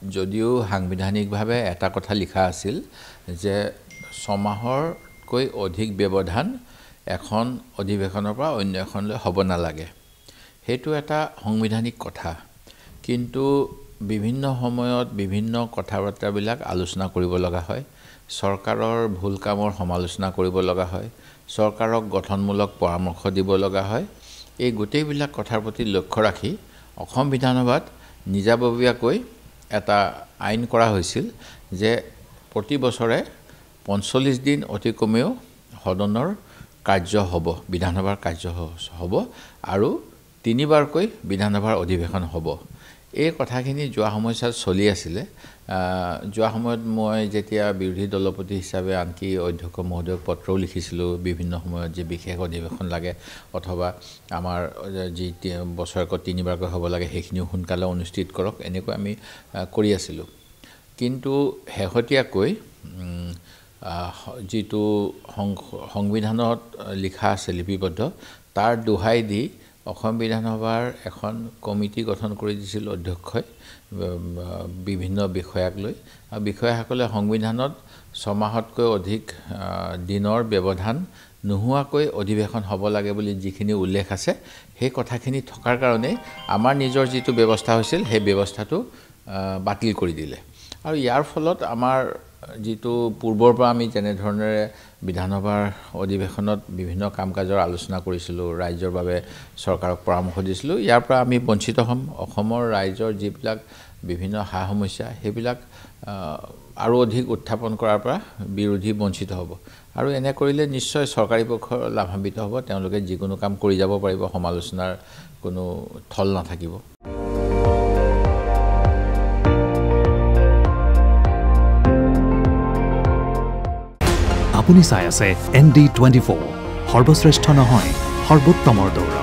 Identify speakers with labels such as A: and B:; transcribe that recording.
A: যদিও সাংবিধানিকভাৱে এটা কথা লিখা আছিল যে 6 মাহৰকৈ অধিক ব্যৱধান এখন অধিৱেশনৰ পৰা অন্য এখনলৈ হ'ব নালাগে সেইটো এটা সাংবিধানিক কথা কিন্তু বিভিন্ন সময়ত বিভিন্ন কথাবাৰ্তাবিলাক আলোচনা কৰিব লগা হয় চৰকাৰৰ ভুল কামৰ সমালোচনা কৰিব লগা হয় চৰকাৰক গঠনমূলক পৰামৰ্শ দিব লগা হয় এই গোটেইবিলাক কথাৰ প্ৰতি লক্ষ্য ৰাখি অসম বিধানসভাত নিজাববীয়াকৈ এটা আইন কৰা হৈছিল যে প্ৰতি বছৰে 45 দিন অতি কমেও সদনৰ কাৰ্য হ'ব বিধানসভাৰ কাৰ্য হ'ব আৰু তিনিবাৰকৈ বিধানসভাৰ অধিৱেশন হ'ব এই কথাখিনি যোৱা সময়ত চলি আছিল যোৱা সময়ত মই যেতিয়া বিৰোধী দলপতি হিচাপে আনকি অধ্যক্ষ মহোদয়ক পত্ৰও লিখিছিলোঁ বিভিন্ন সময়ত যে বিশেষ অধিৱেশন লাগে অথবা আমাৰ যি বছৰেকত তিনিবাৰকৈ হ'ব লাগে সেইখিনিও সোনকালে অনুষ্ঠিত কৰক এনেকৈ আমি কৰি আছিলোঁ কিন্তু শেহতীয়াকৈ যিটো সংবিধানত লিখা আছে লিপিবদ্ধ তাৰ দোহাই দি অসম বিধানসভাৰ এখন কমিটি গঠন কৰি দিছিল অধ্যক্ষই বিভিন্ন বিষয়াক লৈ আৰু বিষয়াসকলে সংবিধানত 6 মাহতকৈ অধিক দিনৰ ব্যৱধান নোহোৱাকৈ অধিৱেশন হ'ব লাগে বুলি যিখিনি উল্লেখ আছে সেই কথাখিনি থকাৰ কাৰণে আমাৰ নিজৰ যিটো ব্যৱস্থা হৈছিল সেই ব্যৱস্থাটো বাতিল কৰি দিলে আৰু ইয়াৰ ফলত আমাৰ যিটো পূৰ্বৰ পৰা আমি যেনে ধৰণেৰে বিধানসভাৰ অধিৱেশনত বিভিন্ন কাম-কাজৰ আলোচনা কৰিছিলোঁ ৰাজ্যৰ বাবে চৰকাৰক পৰামৰ্শ দিছিলোঁ ইয়াৰ পৰা আমি বঞ্চিত হ'ম অসমৰ ৰাজ্যৰ যিবিলাক বিভিন্ন সমস্যা সেইবিলাক আৰু অধিক উত্থাপন কৰাৰ পৰা বিৰোধী বঞ্চিত হ'ব আৰু এনে কৰিলে নিশ্চয় চৰকাৰী পক্ষ লাভান্বিত হ'ব তেওঁলোকে যিকোনো কাম কৰি যাব পাৰিব সমালোচনাৰ কোনো থল নাথাকিব
B: আপুনি চাই আছে ND24 সৰ্বশ্ৰেষ্ঠ নহয় সৰ্বোত্তমৰ দৌৰা